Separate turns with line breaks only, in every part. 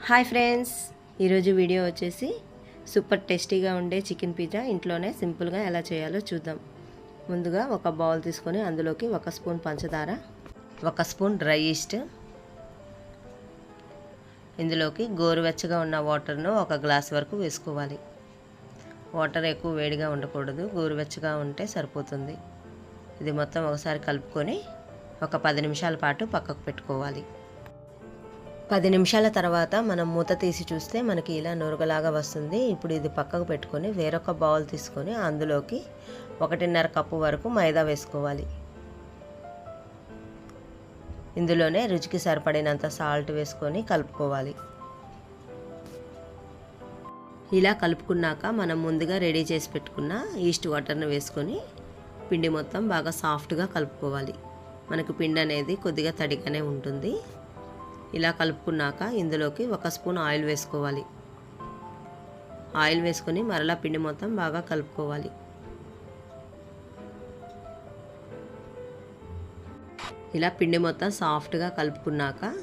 Hi friends, ఈరోజు video వచ్చేసి super టేస్టీగా ఉండే చికెన్ పిజ్జా ఇంట్లోనే సింపుల్గా ఎలా చేయాలో చూద్దాం. ముందుగా ఒక బౌల్ తీసుకొని అందులోకి 1 స్పూన్ పంచదార, 1 స్పూన్ డ్రై ఈస్ట్, ఇందులోకి గోరువెచ్చగా ఉన్న వాటర్ను 1 గ్లాస్ వరకు వేసుకోవాలి. వాటర్ ఎక్కువ వేడిగా ఉండకూడదు, గోరువెచ్చగా ఉంటే సరిపోతుంది. ఇది మొత్తం ఒకసారి కలుపుకొని ఒక 10 నిమిషాల పాటు పక్కకు పెట్టుకోవాలి. 10 నిమిషాల తర్వాత మనం మూత తీసి చూస్తే మనకి ఇలా నురగలాగా వస్తుంది. ఇప్పుడు ఇది పక్కకు పెట్టుకొని వేరొక బౌల్ తీసుకొని అందులోకి 1.5 కప్పు వరకు మైదా వేసుకోవాలి. ఇందులోనే రుచికి సరిపడినంత సాల్ట్ వేసుకొని కలుపుకోవాలి. ఇలా కలుపుకున్నాక మనం ముందుగా రెడీ చేసి పెట్టుకున్న ఈస్ట్ వాటర్ని వేసుకొని పిండి మొత్తం బాగా సాఫ్ట్గా కలుపుకోవాలి. మనకు పిండి అనేది కొద్దిగా తడిగానే ఉంటుంది. ఇలా కలుపుకున్నాక ఇందులోకి 1 స్పూన్ ఆయిల్ వేసుకోవాలి. ఆయిల్ వేసుకొని మరలా పిండి మొత్తం బాగా కలుపుకోవాలి. ఇలా పిండి మొత్తం సాఫ్ట్గా కలుపుకున్నాక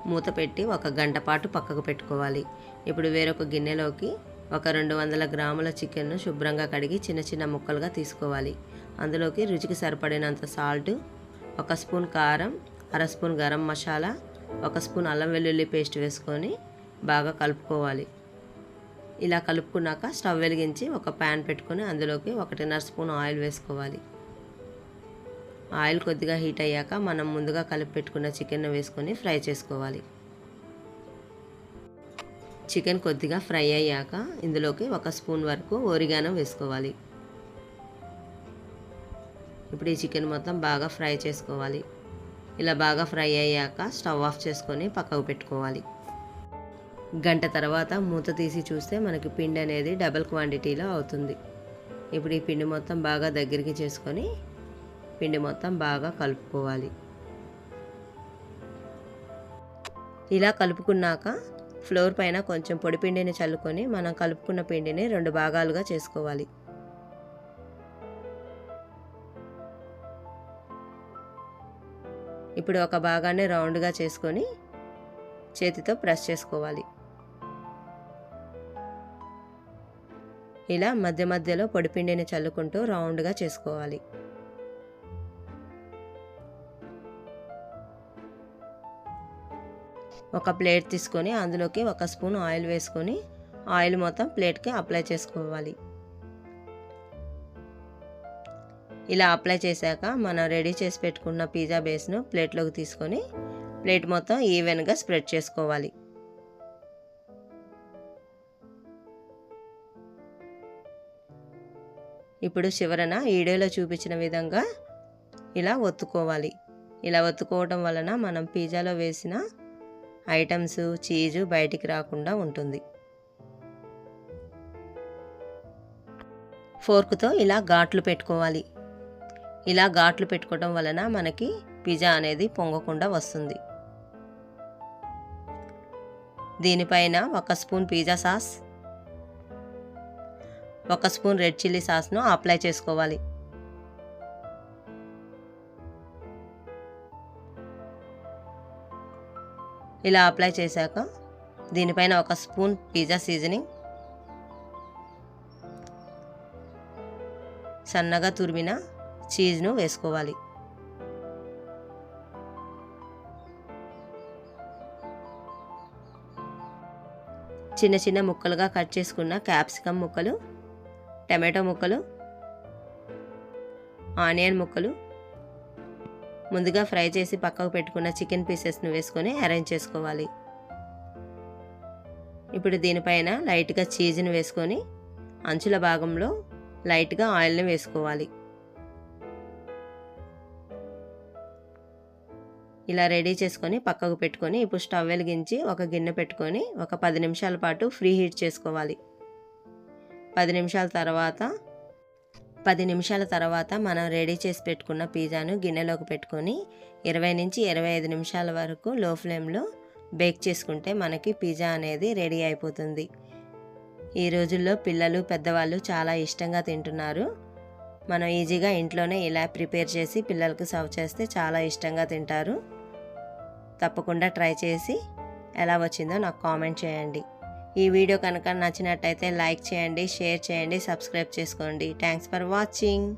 మూత పెట్టి 1 గంట పాటు పక్కకు పెట్టుకోవాలి. ఇప్పుడు వేరొక గిన్నెలోకి ఒక 200 గ్రాముల చికెన్ను శుభ్రంగా కడిగి చిన్న చిన్న ముక్కలుగా తీసుకోవాలి. అందులోకి రుచికి సరిపడినంత సాల్ట్, 1 స్పూన్ కారం, 1/2 స్పూన్ గరం మసాలా, 1 స్పూన్ అల్లం వెల్లుల్లి పేస్ట్ వేసుకొని బాగా కలుపుకోవాలి. ఇలా కలుపుకున్నాక స్టవ్ వెలిగించి ఒక ప్యాన్ పెట్టుకొని అందులోకి 1.5 స్పూన్ ఆయిల్ వేసుకోవాలి. ఆయిల్ కొద్దిగా హీట్ అయ్యాక మనం ముందుగా కలిపి పెట్టుకున్న చికెన్ వేసుకొని ఫ్రై చేసుకోవాలి. చికెన్ కొద్దిగా ఫ్రై అయ్యాక ఇందులోకి 1 స్పూన్ వరకు ఓరిగానో వేసుకోవాలి. ఇప్పుడు ఈ చికెన్ మొత్తం బాగా ఫ్రై చేసుకోవాలి. ఇలా బాగా ఫ్రై అయ్యాక స్టవ్ ఆఫ్ చేసుకొని పక్కకు పెట్టుకోవాలి. గంట తర్వాత మూత తీసి చూస్తే మనకి పిండి అనేది డబుల్ క్వాంటిటీలో అవుతుంది. ఇప్పుడు ఈ పిండి మొత్తం బాగా దగ్గరికి చేసుకొని పిండి మొత్తం బాగా కలుపుకోవాలి. ఇలా కలుపుకున్నాక ఫ్లోర్ పైన కొంచెం పొడి పిండిని చల్లుకొని మనం కలుపుకున్న పిండిని 2 భాగాలుగా చేసుకోవాలి. ఇప్పుడు ఒక భాగాన్ని రౌండ్గా చేసుకొని చేతితో ప్రెస్ చేసుకోవాలి. ఇలా మధ్య మధ్యలో పొడిపిండిని చల్లుకుంటూ రౌండ్గా చేసుకోవాలి. ఒక ప్లేట్ తీసుకొని అందులోకి 1 స్పూన్ ఆయిల్ వేసుకొని ఆయిల్ మొత్తం ప్లేట్కి అప్లై చేసుకోవాలి. ఇలా అప్లై చేశాక మనం రెడీ చేసి పెట్టుకున్న పిజ్జా బేస్ను ప్లేట్లోకి తీసుకొని ప్లేట్ మొత్తం ఈవెన్గా స్ప్రెడ్ చేసుకోవాలి. ఇప్పుడు చివరన వీడియోలో చూపించిన విధంగా ఇలా ఒత్తుకోవాలి. ఇలా ఒత్తుకోవడం వలన మనం పిజ్జాలో వేసిన ఐటమ్స్ చీజు బయటికి రాకుండా ఉంటుంది. ఫోర్క్తో ఇలా ఘాట్లు పెట్టుకోవాలి. ఇలా ఘాట్లు పెట్టుకోవడం వలన మనకి పిజ్జా అనేది పొంగకుండా వస్తుంది. దీనిపైన 1 spoon pizza sauce, 1 spoon red chilli సాస్ను అప్లై చేసుకోవాలి. ఇలా అప్లై చేశాక దీనిపైన 1 స్పూన్ పిజ్జా సీజనింగ్, సన్నగా తురిమిన చీజ్ను వేసుకోవాలి. చిన్న చిన్న ముక్కలుగా కట్ చేసుకున్న క్యాప్సికమ్ ముక్కలు, టమాటో ముక్కలు, ఆనియన్ ముక్కలు, ముందుగా ఫ్రై చేసి పక్కకు పెట్టుకున్న చికెన్ పీసెస్ను వేసుకొని అరేంజ్ చేసుకోవాలి. ఇప్పుడు దీనిపైన లైట్గా చీజ్ని వేసుకొని అంచుల భాగంలో లైట్గా ఆయిల్ని వేసుకోవాలి. ఇలా రెడీ చేసుకొని పక్కకు పెట్టుకొని ఇప్పుడు స్టవ్ వెలిగించి ఒక గిన్నె పెట్టుకొని ఒక 10 నిమిషాల పాటు ఫ్రీ హీట్ చేసుకోవాలి. 10 నిమిషాల తర్వాత మనం రెడీ చేసి పెట్టుకున్న పిజ్జాను గిన్నెలోకి పెట్టుకొని 20 నుంచి 25 నిమిషాల వరకు లో ఫ్లేమ్లో బేక్ చేసుకుంటే మనకి పిజ్జా అనేది రెడీ అయిపోతుంది. ఈ రోజుల్లో పిల్లలు పెద్దవాళ్ళు చాలా ఇష్టంగా తింటున్నారు. మనం ఈజీగా ఇంట్లోనే ఇలా ప్రిపేర్ చేసి పిల్లలకు సర్వ్ చేస్తే చాలా ఇష్టంగా తింటారు. తప్పకుండా ట్రై చేసి ఎలా వచ్చిందో నాకు కామెంట్ చేయండి. ఈ వీడియో కనుక నచ్చినట్టయితే లైక్ చేయండి, షేర్ చేయండి, సబ్స్క్రైబ్ చేసుకోండి. Thanks for watching.